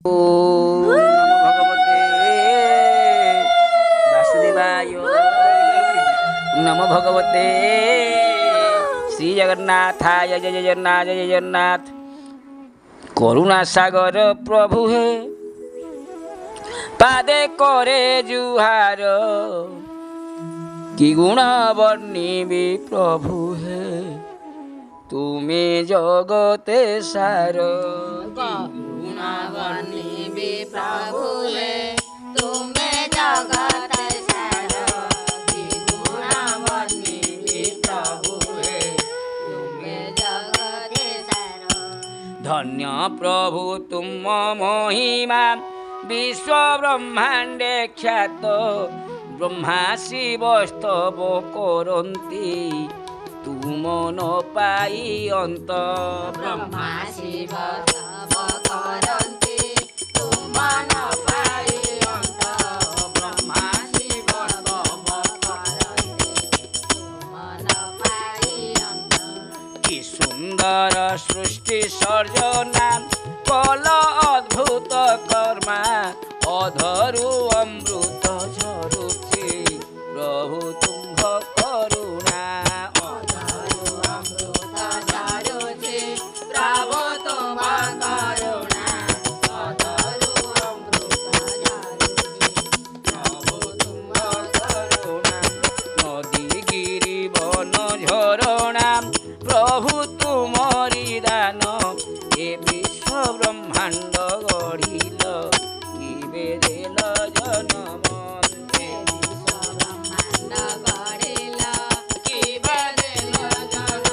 ओम नमो भगवते वासुदेवाय। नमो भगवते श्री जगन्नाथाय। जय जगन्नाथ जय जगन्नाथ। करुणा सागर प्रभु है पादे करे जुहार, कि गुण वर्णिबी प्रभु है तुम्हें जगते सार। गुण वर्णिबी प्रभु है तुम्हें जगत सार, कि गुण वर्णिबी प्रभु है तुम्हें जगत सार। धन्य प्रभु तुम महिमा विश्व ब्रह्मांडे ख्यात, ब्रह्मा शिव स्तव करन्ति तुम न पाई अंत। ब्रह्मा शिव स्तव करन्ति तुम न पाई अंत। ब्रह्मा शिव स्तव करन्ति तुम न पाई अंत। कि सुंदर सृष्टि सर्जना कल अद्भुत कर्मा, अधरु अमृत झरुछि प्रभु तुम करुणा। अधरु अमृत झरुछि प्रभु तुम करुणा। अधरु अमृत झरुछि प्रभु तुम करुणा। नदी गिरी वन झरणा प्रभु तुमरी दान, ए विश्व ब्रह्मांड गढ़िल किबे देल जन्म। ब्रह्मांड गढ़िल किबे देल जन्म।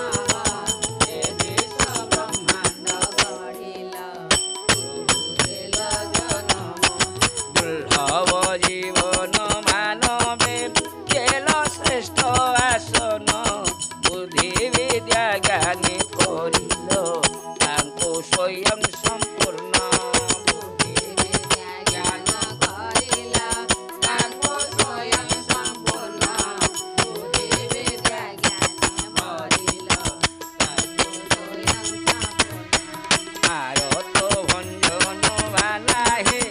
हे विश्व ब्रह्मांड गढ़िल किबे देल जन्म। दुर्लभ जीवन मानवे केल श्रेष्ठ आसन, बुद्धि विद्या ज्ञानी करिल तांको स्वयं संपूर्ण। बुद्धि विद्या ज्ञान करिल तांको स्वयं संपूर्ण। बुद्धि विद्या ज्ञान करिल तांको स्वयं संपूर्ण। आरत भंजन बाना हे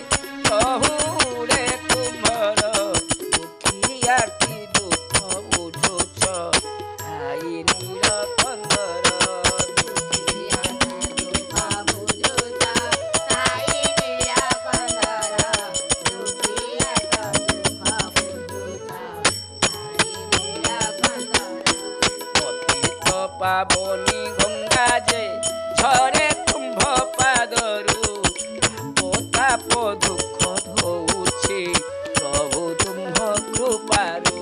प्रभु रे तुम्हर, दुखियाती दुख बुझुछ आई नीलकंदर। पतित पावनी गंगा जे झरे तुम्भ पादरु, ताप दुख धोउछि प्रभु तुम्भ कृपारु।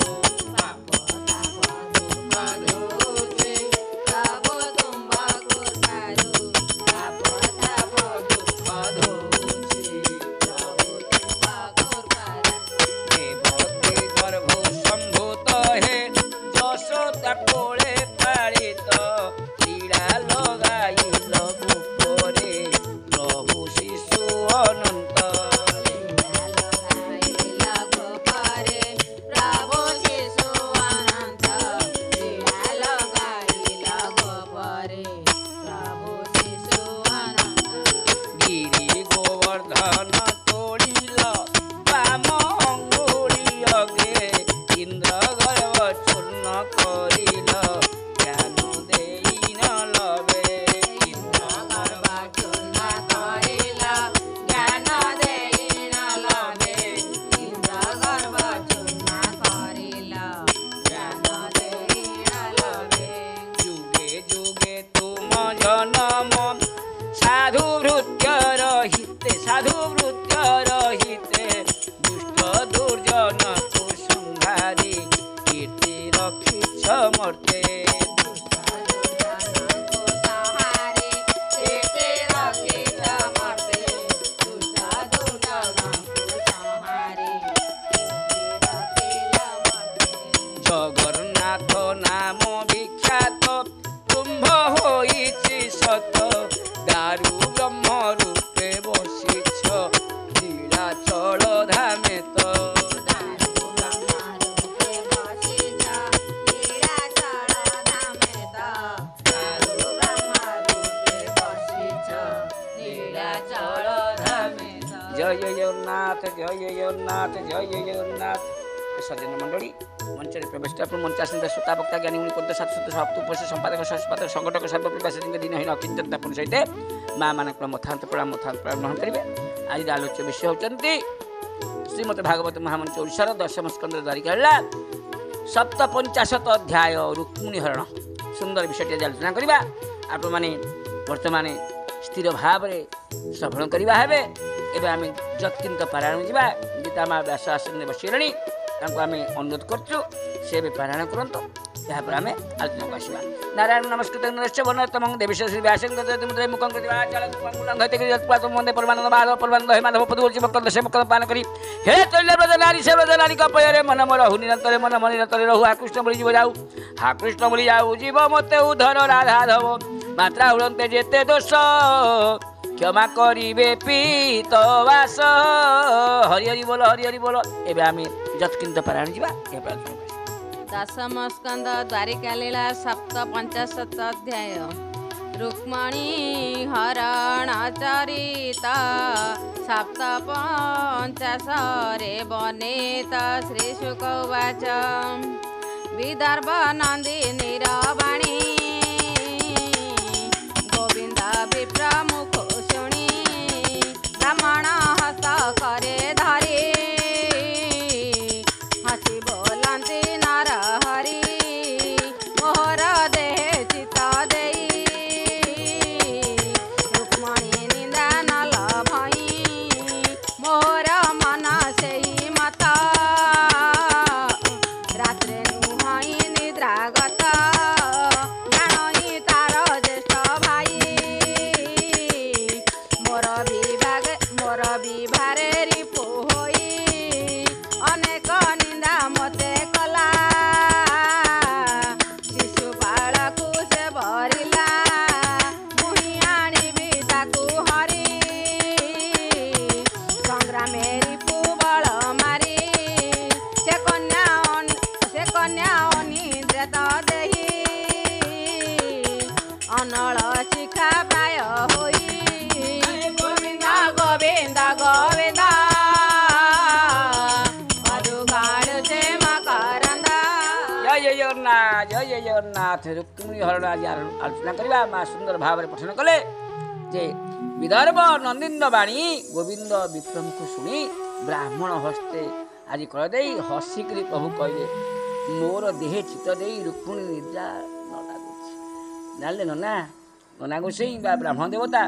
देवकी गर्भ संभूत हे यशोदा कोले पालित, लीला लगाइल गोपरे प्रभु शिशु अनंत। गिरि गोवर्धन तोड़िल वाम अंगुली अगे, इंद्र गर्भ चूर्ण करिल ज्ञान देई न लवे। इंद्र गर्भ चूर्ण करिल ज्ञान देई न लवे। इंद्र गर्भ चूर्ण करिल ज्ञान देई न लवे। जुगे जुगे तुम जनम साधु भृत्य रहिते, साधु भृत्य रहिते दुष्ट दुर्जन को संहारी कीर्ति रखिछ मर्ते। जगन्नाथ नाम विख्यात तुम्भ होइछि सत, दारु ब्रह्म रूपे बसिछ जय जय जगन्नाथ जय जय जगन्नाथ जय जय जगन्नाथ सज्जन मंडली मंच प्रवेश मंचासीन श्रोता वक्ता ज्ञानी मुनि पद सात सप्त उपस्थ संपादक संपादक संगठक सर्वप्रकाश दिन ही अकिंचन तापन सहित माँ मान मथांत प्रणाम ग्रहण करेंगे। आज आलोच्य विषय होती श्रीमद भागवत महामंच ओडिशार दशम स्कंद द्वारिका है 57 अध्याय रुक्मिणी हरण सुंदर विषय आलोचना करवा आप वर्तमान स्थिर भाव में श्रवण करवा है। एवं आम जत्किंत पारायण जावा गीता माँ व्यास आसन बसगले आम अनुरोध करूँ से पारायण करूँ यापर आम आलोचना को आसवा। नारायण नमस्कृत नरस्य वर्णोत्तम देवी श्री व्यासंग मुखं माधव पदुर्जी मकर दशे मकर पान करी हे चल ब्रज नारी से ब्रज नारी कपयरे मन मोर रहु निरंतर मन मन निरंतर रहु हा कृष्ण बोली जीव जाऊ हा कृष्ण बोली जाऊ जीव मते उधर राधा धव मात्रा उड़ते जेते दोष क्षमा करिबे पीतवास हरि हरि बोल एबे आम जत्किंत पारायण जीवा दशम स्कंद द्वारिका लीला 57 अध्याय रुक्मणी हरण चरित 57 बनेत श्री शुक उवाच विदर्भ नंदिनी वाणी गोविंद विप्रमुख शुणी ब्राह्मण हस्त करे धरी हसी बोलती नर हरि मोहर देह चित देई रुक्मणी निंदा नल भई मोहर मन से मत रात्रे नुहई निद्रागत जाणई तार ज्येष्ठ भाई मोर विभारे रिपु होई अनेक निंदा मते कला शिशुपाळकु से भरिला मुहि आनिबि ताकु हरि संग्रामे रिपु बळ मारी से कन्या अनिद्रेत देही अनल शिखा प्राय होई गोविंद गोविंद गोविंद जय जगन्नाथ रुक्मिणी हरण आज आलोचना करवा माँ सुंदर भाव में पठन कले जे विदर्भ नंदिन वाणी गोविंद विप्रमुख शुणी ब्राह्मण हस्ते आज कर दे हसिक प्रभु कहले मोर देहे चित दे रुक्मिणी निद्रा न लागुच जाने नना नना गोसाई ब्राह्मण देवता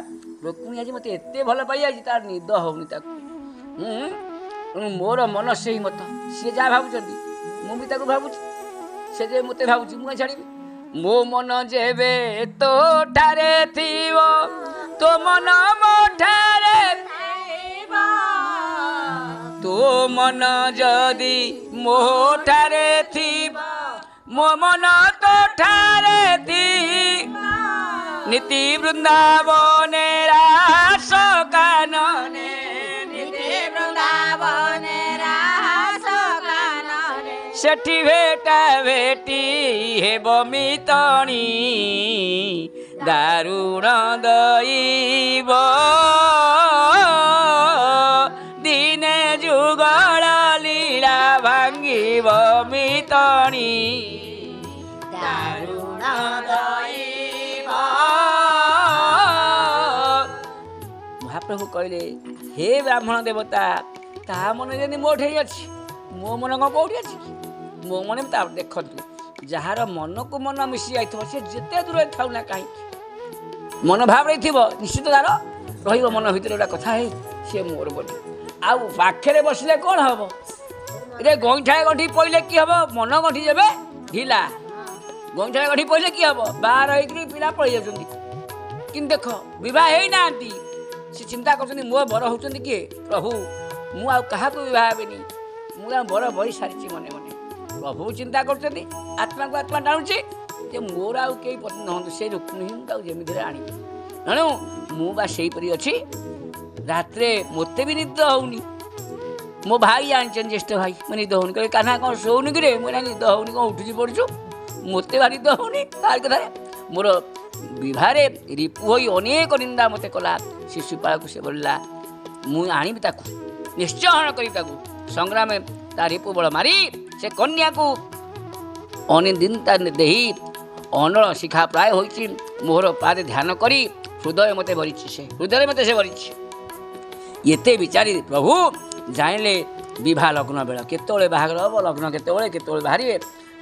रुक्मिणी आज मत एत भल पाई आज तार निद होनी मोर मन से ही मत सी जहाँ भावुं मुझे भावुँ से जे मते भावुची मुझे छाड़ी मो मन जेबे तो ठारे थीवो तो मन मो ठारे तो मन जदी मो ठारे थीवो मो मन तो ठारे थी नीति वृंदावने रास कानने नीति वृंदावने सेठी भेटा भेटी हे बमितणी दारुण दैव दिने जुगल लीला भांगी बमितणी दारुण दैव महाप्रभु कहले हे ब्राह्मण देवता ता मन जदि मोठे अच्छी मो मन कौन कौटी अच्छी मो मन देखु जार मन को मन मिसी जाइए सी जिते दूर था ना कहीं मन भाव रही निश्चित तार रन भर गोटा कथा है सी मोर बोली आउ पाखे बसिले कौन हम ये गईठा गंठी पड़े कि हम मन गंठी जब ढिला गईठा गंठी पड़े कि हम बाहर होकर पिला पड़े जाती कि देख बना सी चिंता कर मो बर होती किए प्रभु मुझे क्या मुझे बर बड़ी सारी मने मने प्रभु चिंता कर आत्मा को आत्मा टाणुचे मोर आउ कई पसंद हूँ से रुक्मिणी जमी आनी तेणु मुझे अच्छी रात मत भी निद होनी मो भाई जानते ज्येष्ठ भाई मैं निद होनी कहे कान्हा कौन शोनी कि मुझे निद होनी कौन उठुची पड़ू मत भारी निद होनी तार कथा मोर विवाह रिपु हो अनेक निंदा मत कला शिशुपाल को से बोलला ମୁଁ ଆଣିବି ତାକୁ ନିଶ୍ଚୟ ହରଣ କରିବି ତାକୁ ସଂଗ୍ରାମେ ତା ରିପୁ ବଳ ମାରି ସେ କନ୍ୟାକୁ ଅନିନ୍ଦିତା ଦେଇ ଅନଳ ଶିଖା ପ୍ରାୟ ହୋଇଛି ମୋହର ପାଦେ ଧ୍ୟାନ କରି ହୃଦୟ ମୋତେ ଭରିଛି ସେ ହୃଦୟରେ ମୋତେ ସେ ଭରିଛି ଏତେ ବିଚାରି ପ୍ରଭୁ ଜାଣିଲେ ବିବାହ ଲଗ୍ନ ବେଳ କେତେବେଳେ ବାହାଘର ହେବ ଲଗ୍ନ କେତେବେଳେ ବାହାରିବେ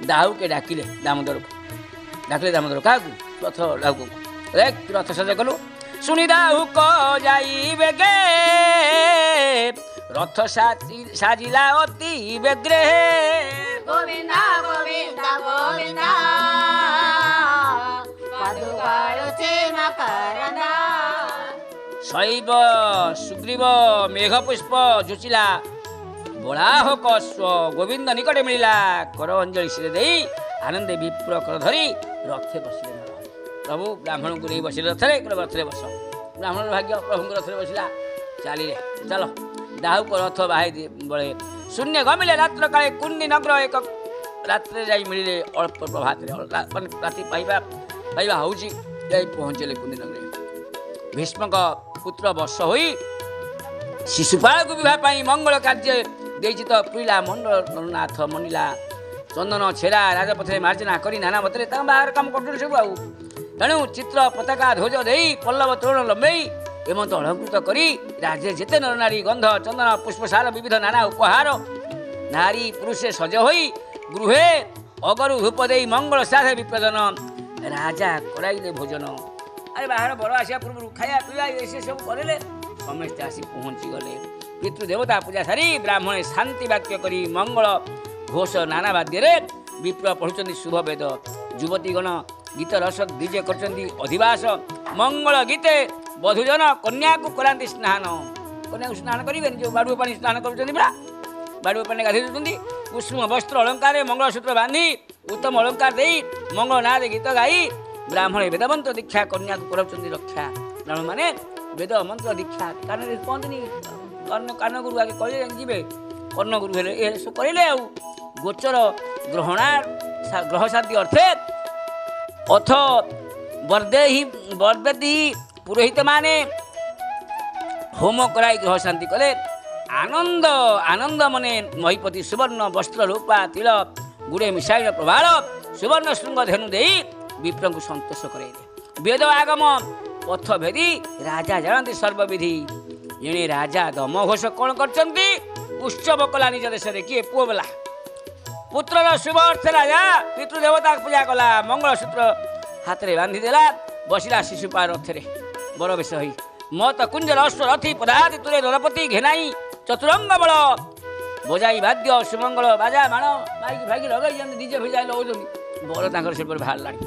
ଦାହୁକେ ଡାକିଲେ ଦାମୋଦରକୁ ଡାକିଲେ ଦାମୋଦର କାହାକୁ ରଥ ଡାକୁ ରଥ ସଜ କଲୁ ଶୁଣି ଦାହୁକ ଯାଇବେ গে ରଥ ସାଜିଲା ଅତି ବେଗ୍ରେ গোবিন্দ গোবিন্দ গোবিন্দ পাদুকালুচে মকরন্দ শৈব সুগ্রীব মেঘপুষ্প জুচিলা বଳାহ কস্ব গোবিন্দ নিকটে মিଳିଲା কর অঞ্জলি শিরে দেই আনন্দে বিপ্র কর ধরি রথে বসিলে প্রভু ব্রাহ্মণଙ୍କୁ ନେଇ ବସିଲେ ରଥରେ ରଥରେ ବସ ବ୍ରାହ୍ମଣର ଭାଗ୍ୟ ପ୍ରଭୁଙ୍କ ରଥରେ ବସିଲା ଚାଲିଲେ ଚାଲ ଦାହୁକ ରଥ ବାହାଇ ବଳେ ଶୂନ୍ୟ ଗମିଲେ ରାତ୍ର କାଳେ କୁଣ୍ଡି ନଗର ଏକ ରାତ୍ରରେ ଯାଇ ମିଳିଲେ ଅଳ୍ପ ପ୍ରଭାତରେ ରାତି ପାଇବା ହେଉଛି ଯାଇ ପହଞ୍ଚିଲେ କୁଣ୍ଡି ନଗରରେ ଭୀଷ୍ମଙ୍କ ପୁତ୍ର ବର୍ଷ ହୋଇ ଶିଶୁପାଳକୁ ବିବାହ ପାଇଁ ମଙ୍ଗଳ କାର୍ଯ୍ୟ ଦେଇଛି ତ ପୁରିଲା ମଣ୍ଡଳ ନରନାଥ ମନିଲା ଚନ୍ଦନ ଛେରା ରାଜପଥରେ ମାର୍ଜନା କରି ନାନା ମତରେ ତାଙ୍କ ବାହାରେ କାମ କରୁଛନ୍ତି ସବୁ ଆଉ ତେଣୁ ଚିତ୍ର ପତାକା ଧ୍ୱଜ ଦେଇ ପଲ୍ଲବ ତୋରଣ ଲମ୍ବେଇ ଏମନ୍ତ ଅଳଙ୍କୃତ କରି ରାଜ୍ୟରେ ଯେତେ ନରନାରୀ ଗନ୍ଧ ଚନ୍ଦନ ପୁଷ୍ପସାର ବିବିଧ ନାନା ଉପହାର ନାରୀ ପୁରୁଷେ ସଜ ହୋଇ ଗୃହେ ଅଗରୁ ଧୂପ ଦେଇ ମଙ୍ଗଳ ସାଧେ ବିପ୍ରଦନ ରାଜା କରାଇଲେ ଭୋଜନ ଆରେ ବାହାର ବର ଆସିବା ପୂର୍ବରୁ ଖାଇବା ପିଇବା ସେ ସବୁ କରିଲେ ସମସ୍ତେ ଆସି ପହଞ୍ଚିଗଲେ ପିତୃଦେବତା ପୂଜା ସାରି ବ୍ରାହ୍ମଣେ ଶାନ୍ତି ବାକ୍ୟ କରି ମଙ୍ଗଳ ଘୋଷ ନାନା ବାଦ୍ୟରେ ବିପ୍ର ପଢ଼ୁଛନ୍ତି ଶୁଭ ବେଦ ଯୁବତୀଗଣ ଗୀତ ରସ ଡିଜେ କରୁଛନ୍ତି ଅଧିବାସ ମଙ୍ଗଳ ଗୀତେ ବଧୂଜନ କନ୍ୟାକୁ କରାନ୍ତି ସ୍ନାନ କନ୍ୟାକୁ ସ୍ନାନ କରିବେନି ଯେଉଁ ବାଡ଼ୁଅ ପାଣି ସ୍ନାନ କରୁଛନ୍ତି ପରା ବାଡ଼ୁଅ ପାଣି ଗାଧୋଇ ଦେଉଛନ୍ତି କୁସୁମ ବସ୍ତ୍ର ଅଳଙ୍କାରରେ ମଙ୍ଗଳସୂତ୍ର ବାନ୍ଧି ଉତ୍ତମ ଅଳଙ୍କାର ଦେଇ ମଙ୍ଗଳ ନାଁରେ ଗୀତ ଗାଇ ବ୍ରାହ୍ମଣେ ବେଦମନ୍ତ୍ର ଦୀକ୍ଷା କନ୍ୟାକୁ କରାଉଛନ୍ତି ରକ୍ଷା ବ୍ରାହ୍ମଣମାନେ ବେଦ ମନ୍ତ୍ର ଦୀକ୍ଷା କାନରେ କୁହନ୍ତିନି କାନଗୁରୁ ଆଗେ କହିଲେ ଯିବେ କର୍ଣ୍ଣଗୁରୁ ହେଲେ ଏ ସବୁ କରିଲେ ଆଉ ଗୋଚର ଗ୍ରହ ଶାନ୍ତି ଅର୍ଥେ ଅଥ ବର୍ବେଦି ପୁରୋହିତ ମାନେ ହୋମ କରାଇ ଗ୍ରହ ଶାନ୍ତି କଲେ ଆନନ୍ଦ ମନେ ମହିପତି ସୁବର୍ଣ୍ଣ ବସ୍ତ୍ର ରୂପା ତିଳ ଗୁଡ଼େ ମିଶାଇଳ ପ୍ରବାଳ ସୁବର୍ଣ୍ଣ ଶୃଙ୍ଗ ଧେନୁ ଦେଇ ବିପ୍ରଙ୍କୁ ସନ୍ତୋଷ କରାଇଲେ ବେଦ ଆଗମ ପଥ ଭେଦି ରାଜା ଜାଣନ୍ତି ସର୍ବବିଧି ଏଣେ ରାଜା ଦମ ଘୋଷ କ'ଣ କରିଛନ୍ତି ଉତ୍ସବ କଲା ନିଜ ଦେଶରେ କିଏ ପୁଅ ବେଲା ପୁତ୍ରର ଶୁଭ ଅର୍ଥେ ରାଜା ପିତୃଦେବତା ପୂଜା କଲା ମଙ୍ଗଳସୂତ୍ର ହାତରେ ବାନ୍ଧିଦେଲା ବସିଲା ଶିଶୁପାଳ ରଥରେ ବଡ଼ ବେଶ ହୋଇ ମତ କୁଞ୍ଜର ଅଶ୍ଵ ରଥି ପଦାତି ତୁରେ ନରପତି ଘେନାଇ ଚତୁରଙ୍ଗ ବଳ ବଜାଇ ବାଦ୍ୟ ସୁମଙ୍ଗଳ ବାଜା ମାଣ ମାଇକି ଭାଇକି ଲଗାଇଛନ୍ତି ନିଜେ ଭିଜାଇ ଲଗାଉଛନ୍ତି ବଳ ତାଙ୍କର ସେପଟେ ବାହାରିଲାଣି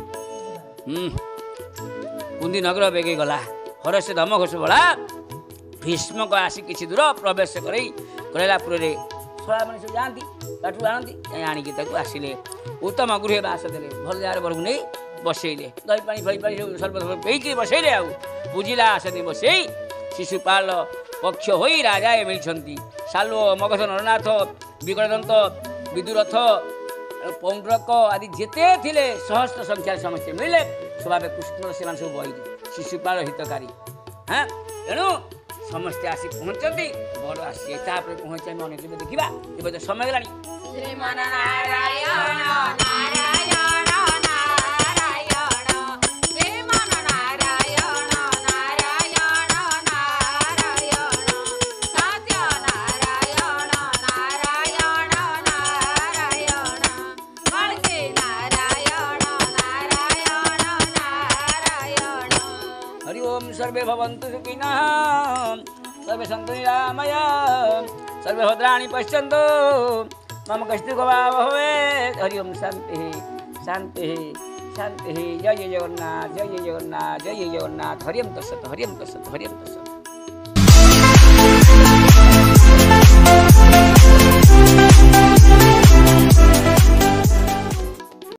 କୁନ୍ଦି ନଗର ବେଗେଇ ଗଲା ହରସେ ଦମ ଘୋଷ ବଳା ଭୀଷ୍ମଙ୍କ ଆସି କିଛି ଦୂର ପ୍ରବେଶ କରାଇଲା ପୁରରେ ଶଳାମାନେ ସବୁ ଯାଆନ୍ତି ବାଟରୁ ଆଣନ୍ତି ଆଣିକି ତାକୁ ଆସିଲେ ଉତ୍ତମ ଗୃହେ ବାସ ଦେଲେ ଭଲ ଜାଗାରେ ବରକୁ ନେଇ ବସେଇଲେ ଦହି ପାଣି ଫଳି ପାଣି ସବୁ ସର୍ବତ ପେଇକି ବସେଇଲେ ଆଉ ବୁଝିଲା ଆସନ୍ତି ବସେଇ ଶିଶୁପାଳ ପକ୍ଷ ହୋଇ ରାଜାଏ ମିଳିଛନ୍ତି ଶାଲୁ ମଗଧ ନରନାଥ ବିକଳଦନ୍ତ ବିଦୁରଥ ପୌଣ୍ଡ୍ରକ ଆଦି ଯେତେ ଥିଲେ ସହସ୍ର ସଂଖ୍ୟାରେ ସମସ୍ତେ ମିଳିଲେ ସ୍ୱଭାବେ କୃଷ୍ଣର ସେମାନେ ସବୁ ବହିଲେ ଶିଶୁପାଳ ହିତକାରୀ ତେଣୁ ସମସ୍ତେ ଆସି ପହଞ୍ଚନ୍ତି ବଡ଼ ଆସି ତାପରେ ପହଞ୍ଚି ଆମେ ଅନେକ ଦେଖିବା ଏବେ ତ ସମୟ ହେଲାଣି ଶ୍ରୀମନ ନାରାୟଣ ନାରାୟଣ ନାରାୟଣ ଶ୍ରୀମନ ନାରାୟଣ ନାରାୟଣ ନାରାୟଣ ସତ୍ୟ ନାରାୟଣ ନାରାୟଣ ନାରାୟଣ କଳ୍କି ନାରାୟଣ ନାରାୟଣ ନାରାୟଣ हरि ओम सर्वे भवन्तु सुखिनः सर्वे सन्तु निरामया सर्वे भद्राणि पश्यन्तु मम कष्टि भवाव भवेत् हरि ओम शान्तिः शान्तिः शान्तिः जय जय जगन्नाथ जय जय जगन्नाथ जय जय जगन्नाथ हरि ओम तत्सत् हरि ओम तत्सत् हरि ओम तत्सत्।